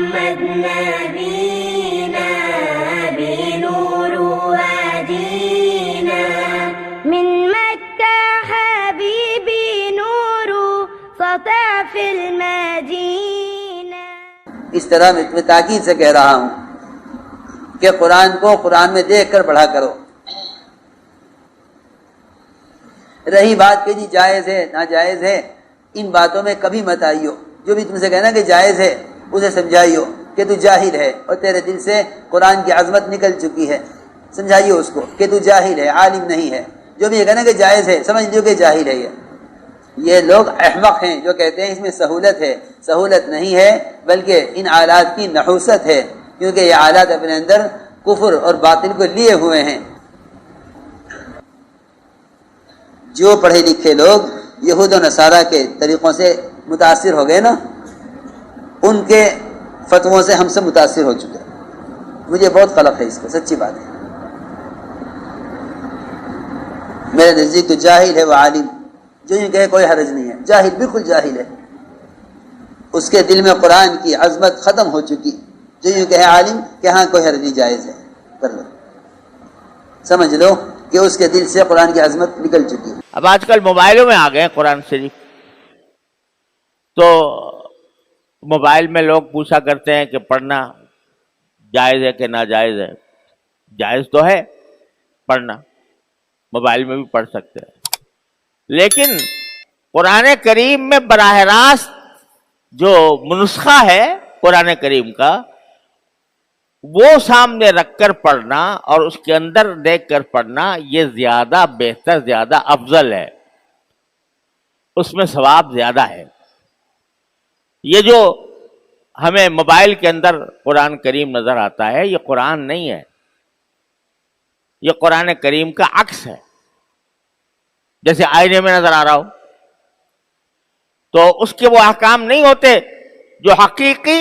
محمد نبينا بنور هدينا من مكة حبيبي نور سطع في المدينة. اس طرح میں تاکید سے کہہ رہا ہوں کہ قرآن کو قرآن میں دیکھ کر پڑھا کرو. رہی بات کہ جی جائز ہے ناجائز ہے، ان باتوں میں کبھی مت آئیو. جو بھی تم سے کہنا کہ جائز ہے اسے سمجھائیو کہ تو جاہل ہے اور تیرے دل سے قرآن کی عظمت نکل چکی ہے. سمجھائیو اس کو کہ تو جاہل ہے، عالم نہیں ہے. جو بھی یہ کہنا کہ جائز ہے سمجھ لیو کہ جاہل ہے. یہ لوگ احمق ہیں جو کہتے ہیں اس میں سہولت ہے. سہولت نہیں ہے بلکہ ان آلات کی نحوست ہے، کیونکہ یہ آلات اپنے اندر کفر اور باطل کو لیے ہوئے ہیں. جو پڑھے لکھے لوگ یہود و نصارہ کے طریقوں سے متاثر ہو گئے نا، ان کے فتووں سے ہم سب متاثر ہو چکے. مجھے بہت قلق ہے اس کو، سچی بات ہے. میرے نزدیک تو جاہل ہے وہ عالم، جو یہ کہے کوئی حرج نہیں ہے. جاہل بالکل جاہل ہے، اس کے دل میں قرآن کی عظمت ختم ہو چکی. جو یہ کہے عالم کہ ہاں کوئی حرج نہیں، جائز ہے کر لو، سمجھ لو کہ اس کے دل سے قرآن کی عظمت نکل چکی ہے. اب آج کل موبائلوں میں آ گئے قرآن شریف، تو موبائل میں لوگ پوچھا کرتے ہیں کہ پڑھنا جائز ہے کہ ناجائز ہے. جائز تو ہے پڑھنا، موبائل میں بھی پڑھ سکتے ہیں، لیکن قرآن کریم میں براہ راست جو نسخہ ہے قرآن کریم کا، وہ سامنے رکھ کر پڑھنا اور اس کے اندر دیکھ کر پڑھنا، یہ زیادہ بہتر، زیادہ افضل ہے. اس میں ثواب زیادہ ہے. یہ جو ہمیں موبائل کے اندر قرآن کریم نظر آتا ہے، یہ قرآن نہیں ہے، یہ قرآن کریم کا عکس ہے. جیسے آئینے میں نظر آ رہا ہو، تو اس کے وہ احکام نہیں ہوتے جو حقیقی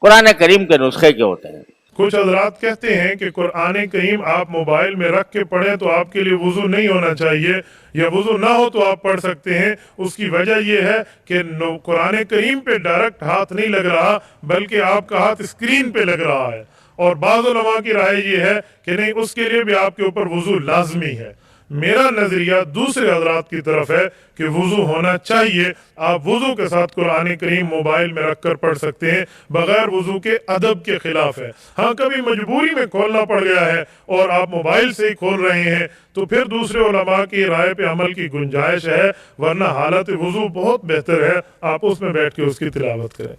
قرآن کریم کے نسخے کے ہوتے ہیں. کچھ حضرات کہتے ہیں کہ قرآن کریم آپ موبائل میں رکھ کے پڑھیں تو آپ کے لیے وضو نہیں ہونا چاہیے، یا وضو نہ ہو تو آپ پڑھ سکتے ہیں. اس کی وجہ یہ ہے کہ قرآن کریم پہ ڈائریکٹ ہاتھ نہیں لگ رہا، بلکہ آپ کا ہاتھ اسکرین پہ لگ رہا ہے. اور بعض علماء کی رائے یہ ہے کہ نہیں، اس کے لیے بھی آپ کے اوپر وضو لازمی ہے. میرا نظریہ دوسرے حضرات کی طرف ہے کہ وضو ہونا چاہیے. آپ وضو کے ساتھ قرآن کریم موبائل میں رکھ کر پڑھ سکتے ہیں، بغیر وضو کے ادب کے خلاف ہے. ہاں کبھی مجبوری میں کھولنا پڑ گیا ہے اور آپ موبائل سے ہی کھول رہے ہیں تو پھر دوسرے علماء کی رائے پہ عمل کی گنجائش ہے، ورنہ حالت وضو بہت بہتر ہے آپ اس میں بیٹھ کے اس کی تلاوت کریں.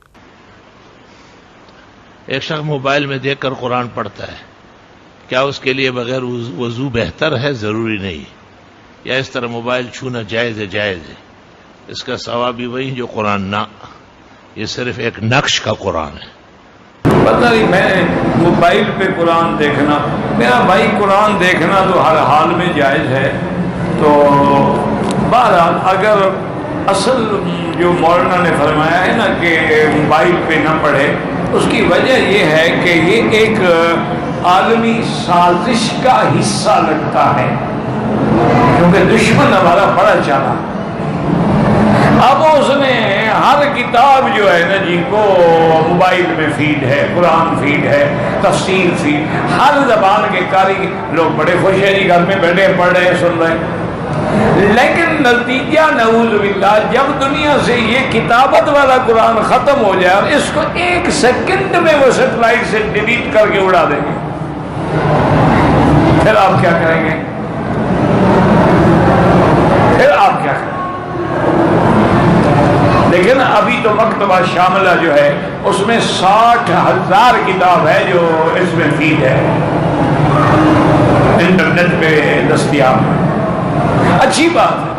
ایک شخص موبائل میں دیکھ کر قرآن پڑھتا ہے، کیا اس کے لیے بغیر وضو بہتر ہے؟ ضروری نہیں. یا اس طرح موبائل چھونا جائز ہے؟ جائز ہے. اس کا ثواب بھی وہی جو قرآن نہ، یہ صرف ایک نقش کا قرآن ہے. پتہ نہیں، میں موبائل پہ قرآن دیکھنا، میرا بھائی قرآن دیکھنا تو ہر حال میں جائز ہے. تو بہرحال اگر اصل جو مولانا نے فرمایا ہے نا کہ موبائل پہ نہ پڑھے، اس کی وجہ یہ ہے کہ یہ ایک عالمی سازش کا حصہ لگتا ہے، کیونکہ دشمن ہمارا بڑا چالا. اب اس نے ہر کتاب جو ہے نا جی کو موبائل میں فیڈ ہے، قرآن فیڈ ہے، تفسیر فیڈ، ہر زبان کے قاری لوگ بڑے خوش ہیں جی، گھر میں بیٹھے پڑھ رہے ہیں، سن رہے ہیں. لیکن نتیجہ نعوذ باللہ جب دنیا سے یہ کتابت والا قرآن ختم ہو جائے اور اس کو ایک سیکنڈ میں وہ سیٹلائٹ سے ڈیلیٹ کر کے اڑا دیں گے، پھر آپ کیا کریں گے؟ پھر آپ کیا کریں؟ لیکن ابھی تو مکتبہ شاملہ جو ہے اس میں 60,000 کتاب ہے جو اس میں فیڈ ہے، انٹرنیٹ پہ دستیاب. اچھی بات ہے،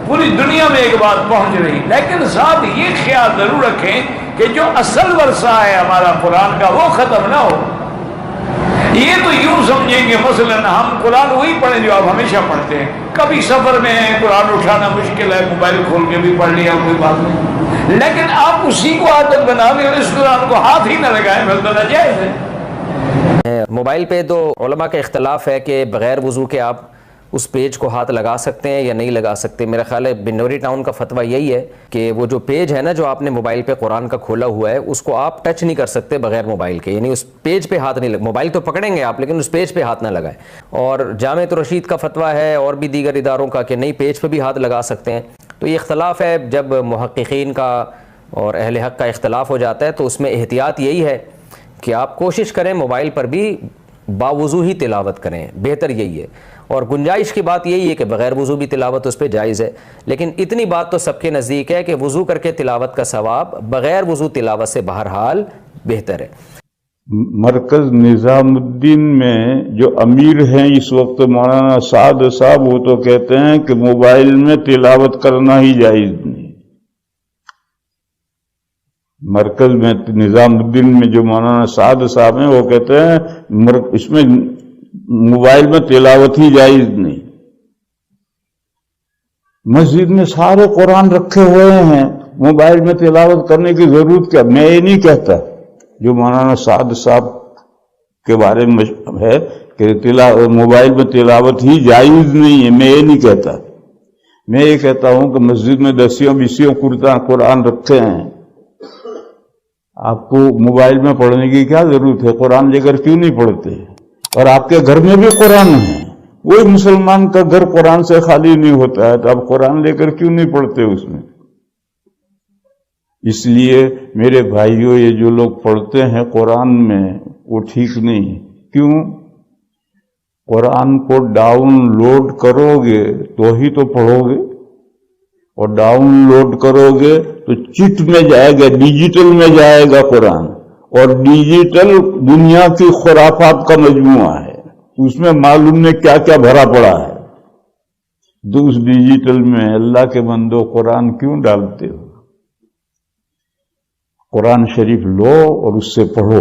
پوری دنیا میں ایک بات پہنچ رہی، لیکن ساتھ یہ خیال ضرور رکھیں کہ جو اصل ورثہ ہے ہمارا قرآن کا وہ ختم نہ ہو. یہ تو یوں سمجھیں گے مثلا ہم قرآن وہی پڑھیں جو آپ ہمیشہ پڑھتے ہیں، کبھی سفر میں ہیں قرآن اٹھانا مشکل ہے، موبائل کھول کے بھی پڑھ لیا کوئی بات نہیں، لیکن آپ اسی کو عادت بنا لیں اور اس قرآن کو ہاتھ ہی نہ لگائیں، پھر تو ناجائز ہے. موبائل پہ تو علماء کا اختلاف ہے کہ بغیر وضو کے آپ اس پیج کو ہاتھ لگا سکتے ہیں یا نہیں لگا سکتے؟ میرا خیال ہے بنوری ٹاؤن کا فتویٰ یہی ہے کہ وہ جو پیج ہے نا جو آپ نے موبائل پہ قرآن کا کھولا ہوا ہے اس کو آپ ٹچ نہیں کر سکتے بغیر موبائل کے، یعنی اس پیج پہ ہاتھ نہیں موبائل تو پکڑیں گے آپ لیکن اس پیج پہ ہاتھ نہ لگائیں۔ اور جامعۃ الرشید کا فتویٰ ہے اور بھی دیگر اداروں کا کہ نہیں پیج پہ بھی ہاتھ لگا سکتے ہیں۔ تو یہ اختلاف ہے، جب محققین کا اور اہل حق کا اختلاف ہو جاتا ہے تو اس میں احتیاط یہی ہے کہ آپ کوشش کریں موبائل پر بھی باوضو ہی تلاوت کریں، بہتر یہی ہے۔ اور گنجائش کی بات یہی ہے کہ بغیر وضو بھی تلاوت اس پہ جائز ہے، لیکن اتنی بات تو سب کے نزدیک ہے کہ وضو کر کے تلاوت کا ثواب بغیر وضو تلاوت سے بہرحال بہتر ہے۔ مرکز نظام الدین میں جو امیر ہیں اس وقت مولانا سعد صاحب، وہ تو کہتے ہیں کہ موبائل میں تلاوت کرنا ہی جائز نہیں۔ مرکز میں نظام الدین میں جو مولانا سعد صاحب ہیں وہ کہتے ہیں اس میں موبائل میں تلاوت ہی جائز نہیں۔ مسجد میں سارے قرآن رکھے ہوئے ہیں، موبائل میں تلاوت کرنے کی ضرورت کیا؟ میں یہ نہیں کہتا جو مولانا سعد صاحب کے بارے میں ہے کہ موبائل میں تلاوت ہی جائز نہیں ہے، میں یہ نہیں کہتا۔ میں یہ کہتا ہوں کہ مسجد میں 10 قرآن رکھے ہیں، آپ کو موبائل میں پڑھنے کی کیا ضرورت ہے؟ قرآن لے کر کیوں نہیں پڑھتے؟ اور آپ کے گھر میں بھی قرآن ہے، کوئی مسلمان کا گھر قرآن سے خالی نہیں ہوتا ہے، تو آپ قرآن لے کر کیوں نہیں پڑھتے اس میں؟ اس لیے میرے بھائیوں، یہ جو لوگ پڑھتے ہیں قرآن میں وہ ٹھیک نہیں۔ کیوں؟ قرآن کو ڈاؤن لوڈ کرو گے تو ہی تو پڑھو گے، اور ڈاؤن لوڈ کرو گے تو چٹ میں جائے گا، ڈیجیٹل میں جائے گا قرآن، اور ڈیجیٹل دنیا کی خرافات کا مجموعہ ہے، اس میں معلوم نہیں کیا کیا بھرا پڑا ہے۔ تو اس ڈیجیٹل میں اللہ کے بندو قرآن کیوں ڈالتے ہو؟ قرآن شریف لو اور اس سے پڑھو۔